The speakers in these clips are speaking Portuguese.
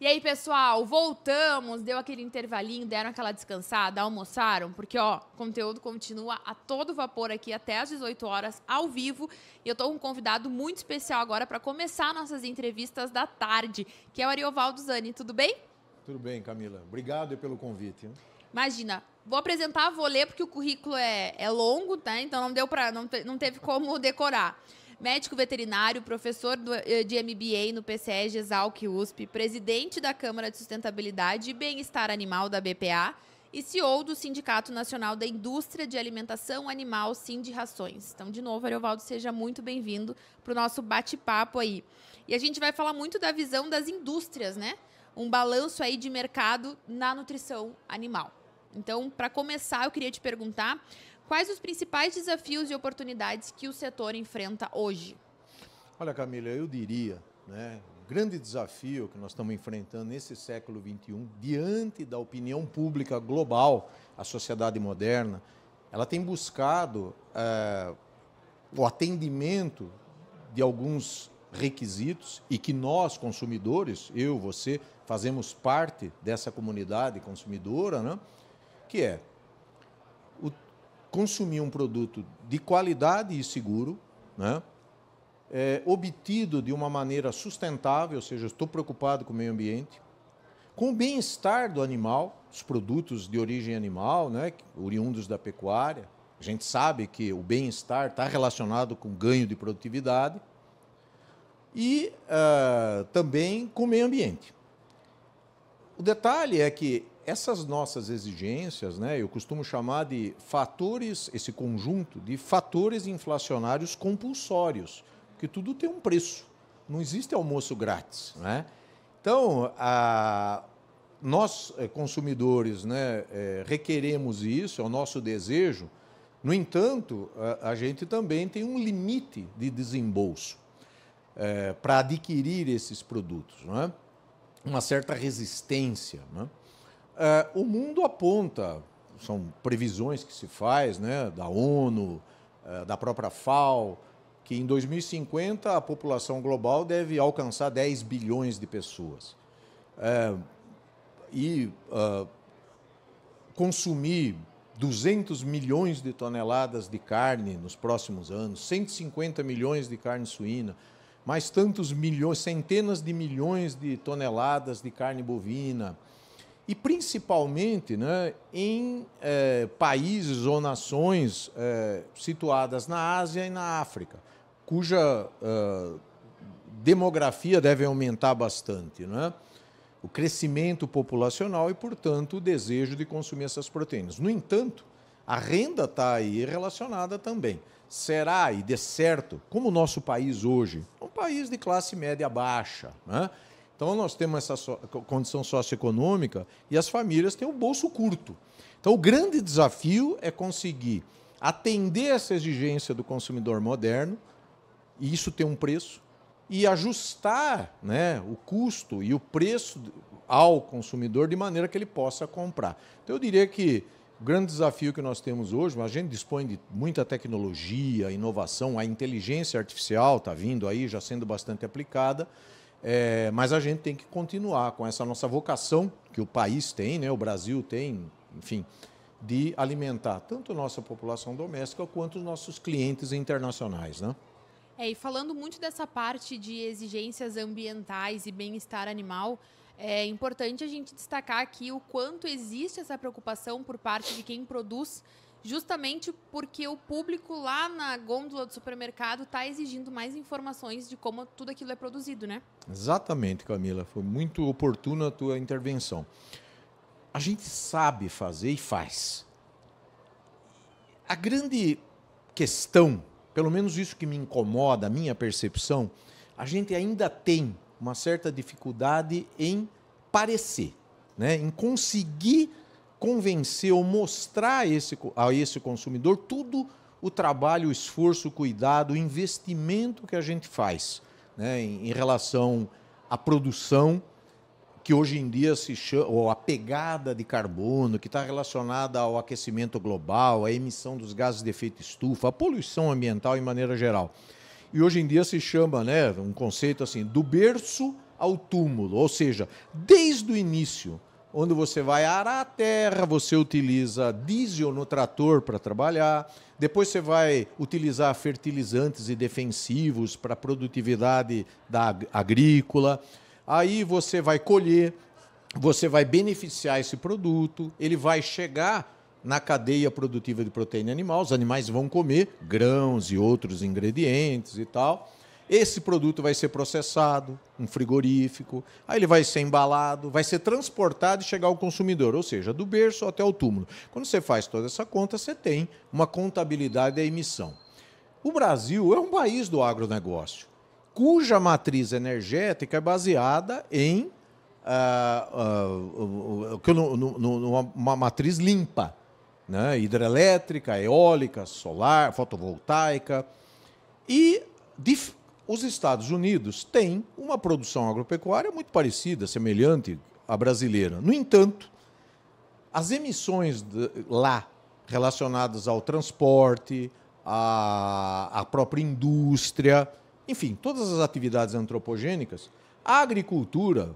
E aí, pessoal, voltamos, deu aquele intervalinho, deram aquela descansada, almoçaram, porque, ó, o conteúdo continua a todo vapor aqui até às 18 horas, ao vivo, e eu tô com um convidado muito especial agora para começar nossas entrevistas da tarde, que é o Ariovaldo Zani. Tudo bem? Tudo bem, Camila. Obrigado pelo convite. Imagina, vou apresentar, vou ler, porque o currículo é longo, tá? Então não deu para, não teve como decorar. Médico veterinário, professor de MBA no PCE, Exalc USP, presidente da Câmara de Sustentabilidade e Bem-Estar Animal da BPA e CEO do Sindicato Nacional da Indústria de Alimentação Animal, Sindirrações. Então, de novo, Ariovaldo, seja muito bem-vindo para o nosso bate-papo aí. E a gente vai falar muito da visão das indústrias, né? Um balanço aí de mercado na nutrição animal. Então, para começar, eu queria te perguntar: quais os principais desafios e oportunidades que o setor enfrenta hoje? Olha, Camila, eu diria, né, o grande desafio que nós estamos enfrentando nesse século XXI, diante da opinião pública global, a sociedade moderna, ela tem buscado o atendimento de alguns requisitos e que nós, consumidores, eu, você, fazemos parte dessa comunidade consumidora, né, que é consumir um produto de qualidade e seguro, né? Obtido de uma maneira sustentável, ou seja, estou preocupado com o meio ambiente, com o bem-estar do animal, os produtos de origem animal, né, oriundos da pecuária. A gente sabe que o bem-estar está relacionado com ganho de produtividade e também com o meio ambiente. O detalhe é que essas nossas exigências, né, eu costumo chamar de fatores, esse conjunto de fatores inflacionários compulsórios, porque tudo tem um preço, não existe almoço grátis, né? Então, nós, consumidores, né, requeremos isso, é o nosso desejo. No entanto, a gente também tem um limite de desembolso para adquirir esses produtos, não é? Uma certa resistência, né? O mundo aponta, são previsões que se faz, né, da ONU, da própria FAO, que em 2050 a população global deve alcançar 10 bilhões de pessoas. Consumir 200 milhões de toneladas de carne nos próximos anos, 150 milhões de carne suína, mais tantos milhões, centenas de milhões de toneladas de carne bovina, e principalmente, né, em países ou nações situadas na Ásia e na África, cuja demografia deve aumentar bastante, né? O crescimento populacional e, portanto, o desejo de consumir essas proteínas. No entanto, a renda está aí relacionada também. Será, e de certo, como o nosso país hoje, é um país de classe média baixa, né? Então, nós temos essa condição socioeconômica e as famílias têm o bolso curto. Então, o grande desafio é conseguir atender essa exigência do consumidor moderno, e isso tem um preço, e ajustar, né, o custo e o preço ao consumidor de maneira que ele possa comprar. Então, eu diria que o grande desafio que nós temos hoje, a gente dispõe de muita tecnologia, inovação, a inteligência artificial está vindo aí, já sendo bastante aplicada, mas a gente tem que continuar com essa nossa vocação que o país tem, né, o Brasil tem, enfim, de alimentar tanto a nossa população doméstica quanto os nossos clientes internacionais, né? E falando muito dessa parte de exigências ambientais e bem-estar animal, é importante a gente destacar aqui o quanto existe essa preocupação por parte de quem produz, justamente porque o público lá na gôndola do supermercado está exigindo mais informações de como tudo aquilo é produzido, né? Exatamente, Camila. Foi muito oportuna a tua intervenção. A gente sabe fazer e faz. A grande questão, pelo menos isso que me incomoda, a minha percepção, a gente ainda tem uma certa dificuldade em parecer, né, em conseguir convencer ou mostrar a esse consumidor todo o trabalho, o esforço, o cuidado, o investimento que a gente faz, né, em relação à produção, que hoje em dia se chama, ou a pegada de carbono, que está relacionada ao aquecimento global, à emissão dos gases de efeito estufa, à poluição ambiental em maneira geral. E hoje em dia se chama, né, um conceito assim, do berço ao túmulo, ou seja, desde o início, onde você vai arar a terra, você utiliza diesel no trator para trabalhar, depois você vai utilizar fertilizantes e defensivos para a produtividade agrícola, aí você vai colher, você vai beneficiar esse produto, ele vai chegar na cadeia produtiva de proteína animal, os animais vão comer grãos e outros ingredientes e tal. Esse produto vai ser processado, um frigorífico, aí ele vai ser embalado, vai ser transportado e chegar ao consumidor, ou seja, do berço até o túmulo. Quando você faz toda essa conta, você tem uma contabilidade da emissão. O Brasil é um país do agronegócio, cuja matriz energética é baseada em uma matriz limpa, né? Hidrelétrica, eólica, solar, fotovoltaica. E os Estados Unidos têm uma produção agropecuária muito parecida, semelhante à brasileira. No entanto, as emissões lá relacionadas ao transporte, à própria indústria, enfim, todas as atividades antropogênicas, a agricultura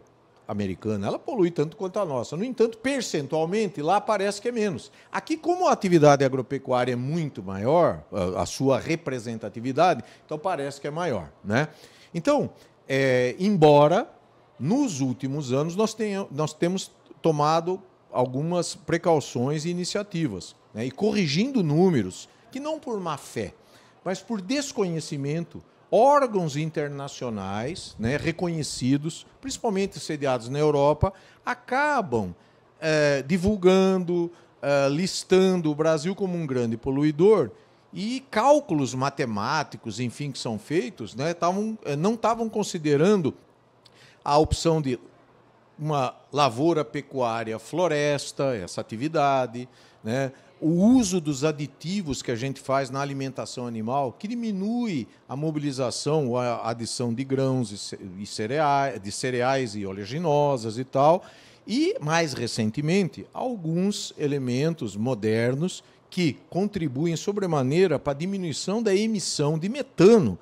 americana, ela polui tanto quanto a nossa. No entanto, percentualmente, lá parece que é menos. Aqui, como a atividade agropecuária é muito maior, a sua representatividade, então parece que é maior, né? Então, embora nos últimos anos nós temos tomado algumas precauções e iniciativas, né? E corrigindo números, que não por má fé, mas por desconhecimento, órgãos internacionais, né, reconhecidos, principalmente sediados na Europa, acabam divulgando, listando o Brasil como um grande poluidor, e cálculos matemáticos, enfim, que são feitos, né, não estavam considerando a opção de uma lavoura pecuária floresta, essa atividade, né, o uso dos aditivos que a gente faz na alimentação animal, que diminui a mobilização ou a adição de grãos e cereais, de cereais e oleaginosas e tal, e, mais recentemente, alguns elementos modernos que contribuem sobremaneira para a diminuição da emissão de metano,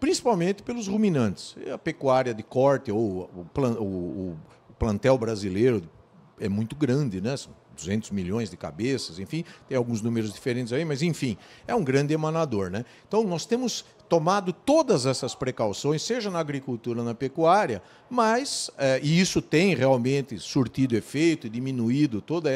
principalmente pelos ruminantes. A pecuária de corte ou o plantel brasileiro é muito grande, né? São 200 milhões de cabeças, enfim, tem alguns números diferentes aí, mas, enfim, é um grande emanador, né? Então, nós temos tomado todas essas precauções, seja na agricultura ou na pecuária, mas, e isso tem realmente surtido efeito e diminuído todo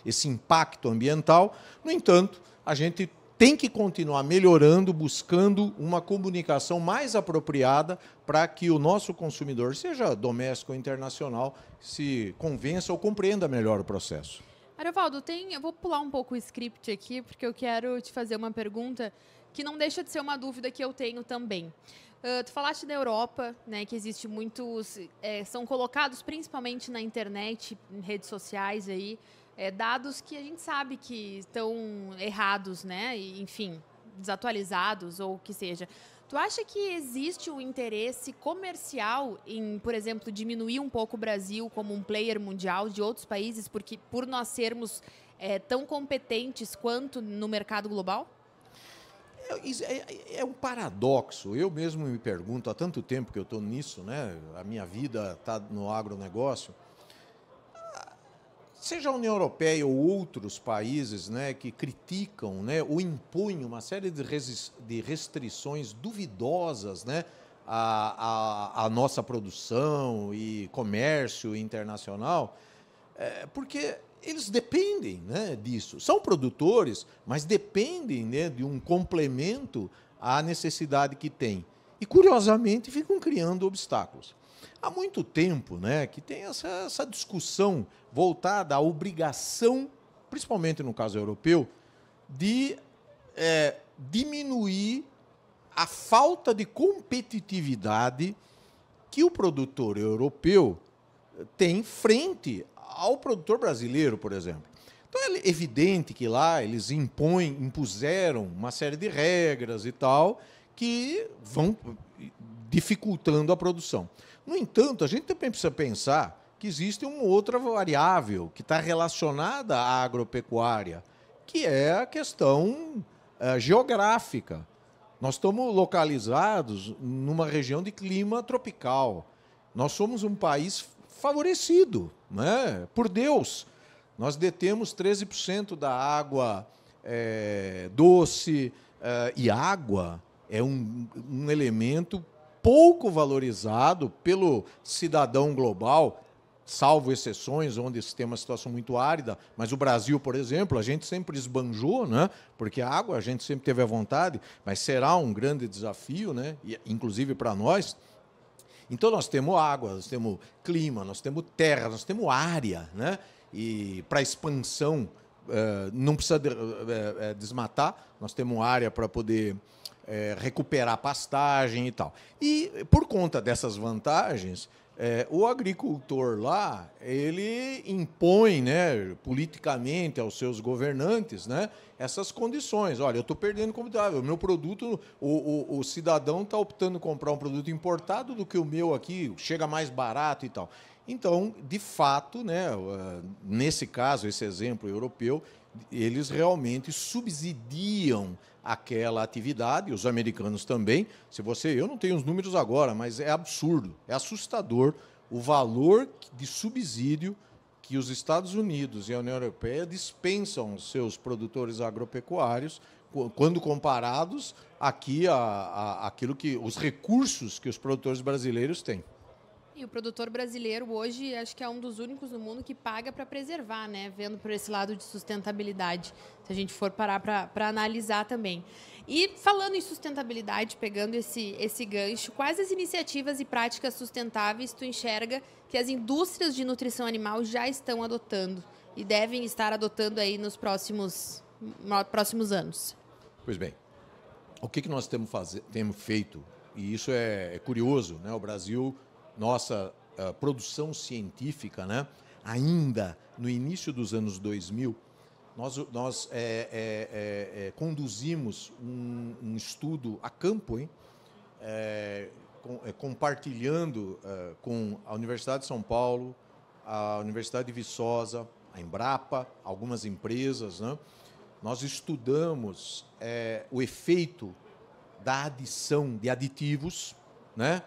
esse impacto ambiental. No entanto, a gente tem que continuar melhorando, buscando uma comunicação mais apropriada para que o nosso consumidor, seja doméstico ou internacional, se convença ou compreenda melhor o processo. Ariovaldo, eu vou pular um pouco o script aqui, porque eu quero te fazer uma pergunta que não deixa de ser uma dúvida que eu tenho também. Tu falaste da Europa, né, que existe muitos, são colocados principalmente na internet, em redes sociais aí, dados que a gente sabe que estão errados, né, e, enfim, desatualizados ou o que seja. Tu acha que existe um interesse comercial em, por exemplo, diminuir um pouco o Brasil como um player mundial de outros países, porque por nós sermos tão competentes quanto no mercado global? É um paradoxo. Eu mesmo me pergunto, há tanto tempo que eu estou nisso, né? A minha vida está no agronegócio. Seja a União Europeia ou outros países, né, que criticam, né, ou impõem uma série de restrições duvidosas, né, à nossa produção e comércio internacional, porque eles dependem, né, disso. São produtores, mas dependem, né, de um complemento à necessidade que têm. E, curiosamente, ficam criando obstáculos. Há muito tempo, né, que tem essa discussão voltada à obrigação, principalmente no caso europeu, de diminuir a falta de competitividade que o produtor europeu tem frente ao produtor brasileiro, por exemplo. Então é evidente que lá eles impuseram uma série de regras e tal que vão dificultando a produção. No entanto, a gente também precisa pensar que existe uma outra variável que está relacionada à agropecuária, que é a questão geográfica. Nós estamos localizados numa região de clima tropical. nós somos um país favorecido, né? Por Deus. Nós detemos 13% da água doce, e água é um elemento pouco valorizado pelo cidadão global, salvo exceções, onde se tem uma situação muito árida, mas o Brasil, por exemplo, a gente sempre esbanjou, né? Porque a água a gente sempre teve à vontade, mas será um grande desafio, né? E, inclusive para nós. Então, nós temos água, nós temos clima, nós temos terra, nós temos área, né? E para expansão, não precisa desmatar, nós temos área para poder recuperar pastagem e tal. E, por conta dessas vantagens, o agricultor lá, ele impõe, né, politicamente aos seus governantes, né, essas condições. Olha, eu estou perdendo competitividade, o meu produto, o cidadão está optando em comprar um produto importado do que o meu aqui, chega mais barato e tal. Então, de fato, né, nesse caso, esse exemplo europeu, eles realmente subsidiam aquela atividade, os americanos também. Eu não tenho os números agora, mas é absurdo, é assustador o valor de subsídio que os Estados Unidos e a União Europeia dispensam aos seus produtores agropecuários quando comparados aqui aquilo que os recursos que os produtores brasileiros têm. E o produtor brasileiro hoje, acho que é um dos únicos no mundo que paga para preservar, né? Vendo por esse lado de sustentabilidade, se a gente for parar para analisar também. E falando em sustentabilidade, pegando esse gancho, quais as iniciativas e práticas sustentáveis tu enxerga que as indústrias de nutrição animal já estão adotando e devem estar adotando aí nos próximos anos? Pois bem, o que nós temos feito, e isso é curioso, né? O Brasil... Nossa produção científica, né? Ainda no início dos anos 2000, nós conduzimos um estudo a campo, hein? Compartilhando com a Universidade de São Paulo, a Universidade de Viçosa, a Embrapa, algumas empresas, né? Nós estudamos o efeito da adição de aditivos, né?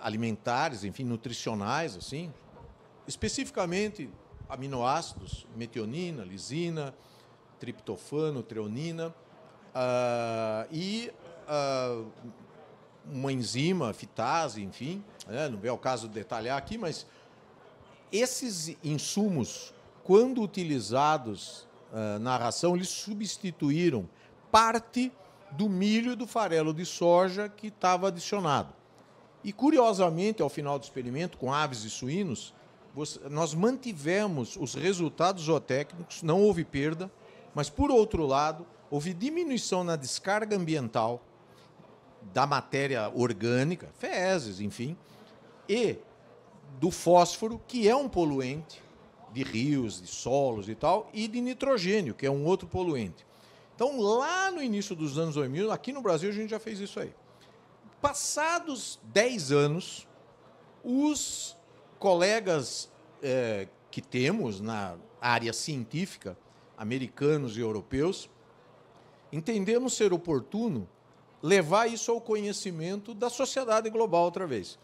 Alimentares, enfim, nutricionais, assim, especificamente aminoácidos, metionina, lisina, triptofano, treonina, e uma enzima, fitase, enfim, não é o caso de detalhar aqui, mas esses insumos, quando utilizados na ração, eles substituíram parte do milho e do farelo de soja que estava adicionado. E, curiosamente, ao final do experimento, com aves e suínos, nós mantivemos os resultados zootécnicos, não houve perda, mas, por outro lado, houve diminuição na descarga ambiental da matéria orgânica, fezes, enfim, e do fósforo, que é um poluente de rios, de solos e tal, e de nitrogênio, que é um outro poluente. Então, lá no início dos anos 2000, aqui no Brasil, a gente já fez isso aí. Passados 10 anos, os colegas que temos na área científica, americanos e europeus, entendemos ser oportuno levar isso ao conhecimento da sociedade global outra vez.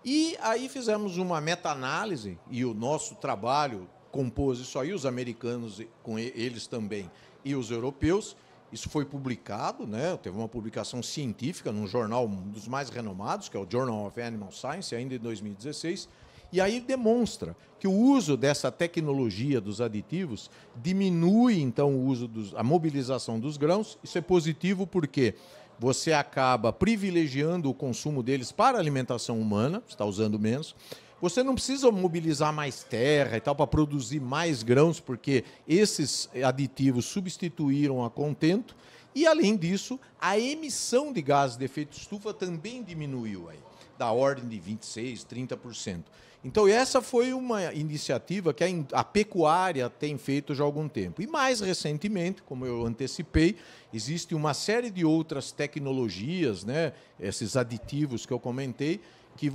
E aí fizemos uma meta-análise, e o nosso trabalho compôs isso aí, os americanos, com eles também, e os europeus. Isso foi publicado, né? Teve uma publicação científica num jornal um dos mais renomados, que é o Journal of Animal Science, ainda em 2016, e aí demonstra que o uso dessa tecnologia dos aditivos diminui, então, o uso a mobilização dos grãos. Isso é positivo porque você acaba privilegiando o consumo deles para a alimentação humana, você está usando menos. Você não precisa mobilizar mais terra e tal para produzir mais grãos, porque esses aditivos substituíram a contento. E, além disso, a emissão de gases de efeito estufa também diminuiu, aí, da ordem de 26%, 30%. Então, essa foi uma iniciativa que a pecuária tem feito já há algum tempo. E, mais recentemente, como eu antecipei, existe uma série de outras tecnologias, né, esses aditivos que eu comentei, que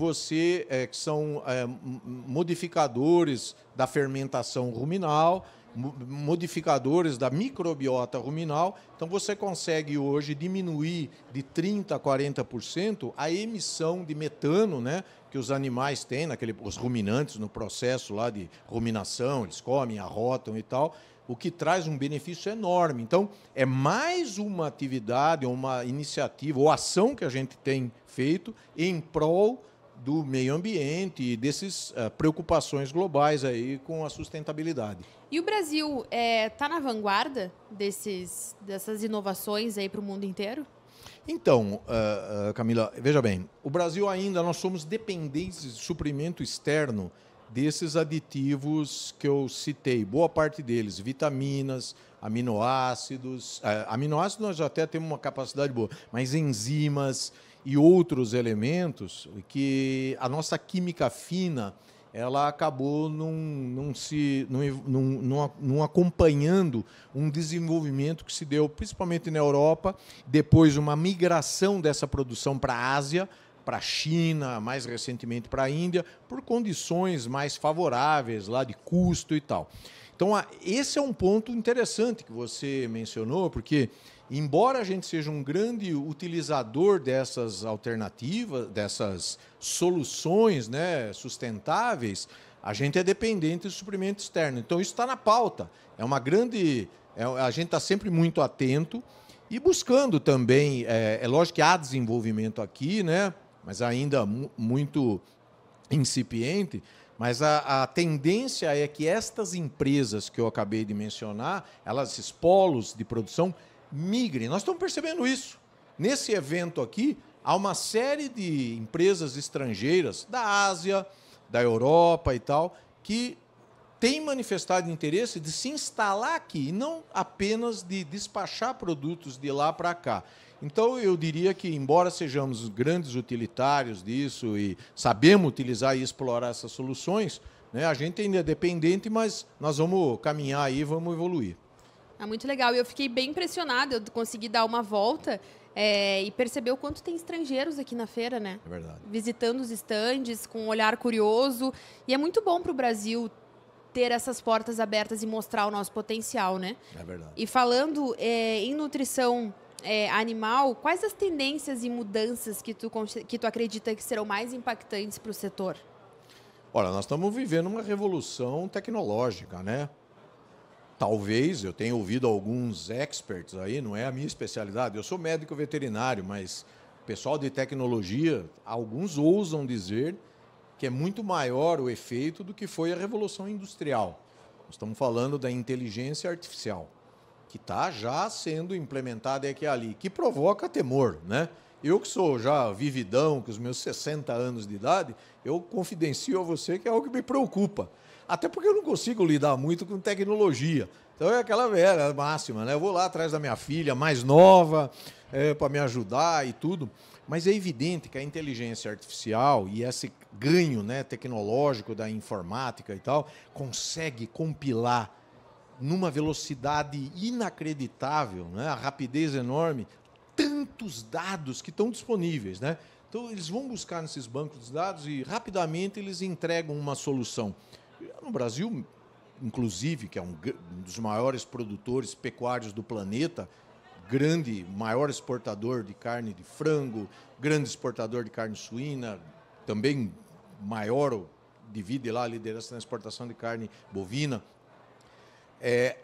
são modificadores da fermentação ruminal, modificadores da microbiota ruminal. Então, você consegue hoje diminuir de 30% a 40% a emissão de metano, né, que os animais têm, os ruminantes, no processo lá de ruminação, eles comem, arrotam e tal, o que traz um benefício enorme. Então, é mais uma atividade, uma iniciativa ou ação que a gente tem feito em prol do meio ambiente e dessas preocupações globais aí com a sustentabilidade. E o Brasil está na vanguarda dessas inovações aí para o mundo inteiro? Então, Camila, veja bem, o Brasil ainda, nós somos dependentes de suprimento externo desses aditivos que eu citei, boa parte deles, vitaminas, aminoácidos. Aminoácidos nós já até temos uma capacidade boa, mas enzimas e outros elementos que a nossa química fina ela acabou não acompanhando um desenvolvimento que se deu principalmente na Europa, depois uma migração dessa produção para a Ásia, para a China, mais recentemente para a Índia, por condições mais favoráveis lá de custo e tal. Então, esse é um ponto interessante que você mencionou, porque, embora a gente seja um grande utilizador dessas alternativas, dessas soluções, né, sustentáveis, a gente é dependente de suprimento externo. Então, isso está na pauta. A gente está sempre muito atento e buscando também. É lógico que há desenvolvimento aqui, né, mas ainda muito incipiente. Mas a tendência é que estas empresas que eu acabei de mencionar, esses polos de produção, migrem. Nós estamos percebendo isso. Nesse evento aqui, há uma série de empresas estrangeiras da Ásia, da Europa e tal, que têm manifestado interesse de se instalar aqui, e não apenas de despachar produtos de lá para cá. Então, eu diria que, embora sejamos grandes utilitários disso e sabemos utilizar e explorar essas soluções, né, a gente ainda é dependente, mas nós vamos caminhar aí, vamos evoluir. Muito legal. E eu fiquei bem impressionada. Eu consegui dar uma volta e perceber o quanto tem estrangeiros aqui na feira, né? É verdade. Visitando os estandes com um olhar curioso. E é muito bom para o Brasil ter essas portas abertas e mostrar o nosso potencial, né? É verdade. E falando em nutrição animal, quais as tendências e mudanças que tu acredita que serão mais impactantes para o setor? Olha, nós estamos vivendo uma revolução tecnológica, né? Talvez, eu tenha ouvido alguns experts aí, não é a minha especialidade, eu sou médico veterinário, mas o pessoal de tecnologia, alguns ousam dizer que é muito maior o efeito do que foi a Revolução Industrial. Nós estamos falando da inteligência artificial, que está já sendo implementada aqui e ali, que provoca temor, né? Eu que sou já vividão, com os meus 60 anos de idade, eu confidencio a você que é algo que me preocupa. Até porque eu não consigo lidar muito com tecnologia. Então é aquela velha máxima, né? Eu vou lá atrás da minha filha mais nova para me ajudar e tudo. Mas é evidente que a inteligência artificial e esse ganho, né, tecnológico da informática e tal, consegue compilar numa velocidade inacreditável, né, a rapidez enorme, tantos dados que estão disponíveis, né? Então eles vão buscar nesses bancos de dados e rapidamente eles entregam uma solução. No Brasil, inclusive, que é um dos maiores produtores pecuários do planeta, maior exportador de carne de frango, grande exportador de carne suína, também maior, divide lá a liderança na exportação de carne bovina.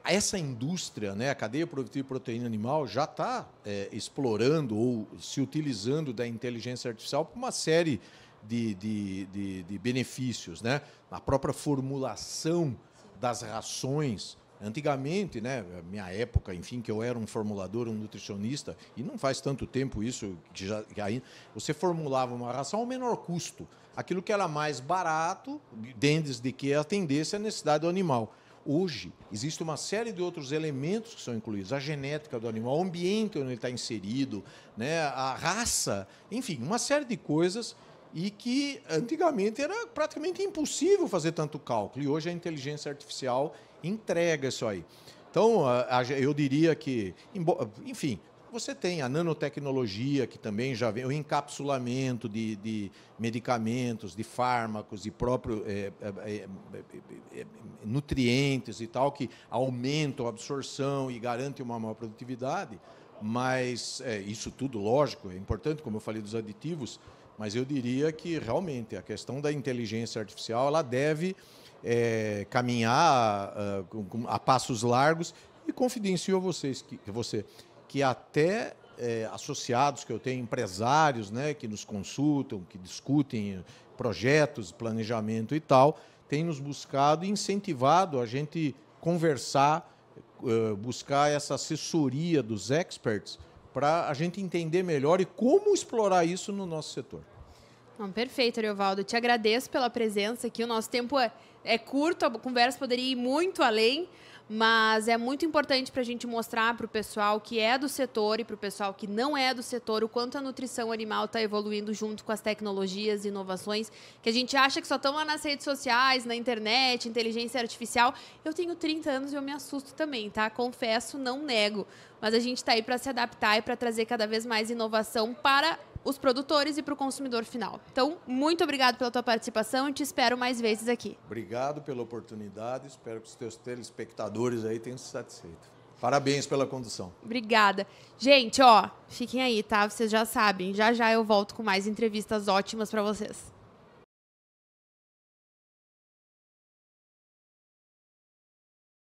Essa indústria, né, a cadeia produtiva de proteína animal, já está explorando ou se utilizando da inteligência artificial para uma série de benefícios, né? A própria formulação das rações. Antigamente, né, minha época, enfim, que eu era um formulador, um nutricionista, e não faz tanto tempo isso, que aí você formulava uma ração ao menor custo, aquilo que era mais barato, desde que atendesse a necessidade do animal. Hoje, existe uma série de outros elementos que são incluídos, a genética do animal, o ambiente onde ele está inserido, né, a raça, enfim, uma série de coisas e que antigamente era praticamente impossível fazer tanto cálculo, e hoje a inteligência artificial entrega isso aí. Então, eu diria que, enfim, você tem a nanotecnologia, que também já vem, o encapsulamento de medicamentos, de fármacos, de próprios nutrientes e tal, que aumentam a absorção e garantem uma maior produtividade. Mas isso tudo, lógico, é importante, como eu falei dos aditivos, mas eu diria que realmente a questão da inteligência artificial ela deve caminhar a passos largos, e confidencio a vocês que até associados que eu tenho, empresários, né, que nos consultam, que discutem projetos, planejamento e tal, têm nos buscado e incentivado a gente conversar, buscar essa assessoria dos experts para a gente entender melhor e como explorar isso no nosso setor. Perfeito, Ariovaldo. Te agradeço pela presença aqui. O nosso tempo é curto, a conversa poderia ir muito além, mas é muito importante para a gente mostrar para o pessoal que é do setor e para o pessoal que não é do setor o quanto a nutrição animal está evoluindo junto com as tecnologias e inovações, que a gente acha que só estão lá nas redes sociais, na internet, inteligência artificial. Eu tenho 30 anos e eu me assusto também, tá? Confesso, não nego. Mas a gente está aí para se adaptar e para trazer cada vez mais inovação para os produtores e para o consumidor final. Então, muito obrigado pela tua participação e te espero mais vezes aqui. Obrigado pela oportunidade, espero que os teus telespectadores aí tenham se satisfeito. Parabéns pela condução. Obrigada. Gente, fiquem aí, tá? Vocês já sabem, já eu volto com mais entrevistas ótimas para vocês.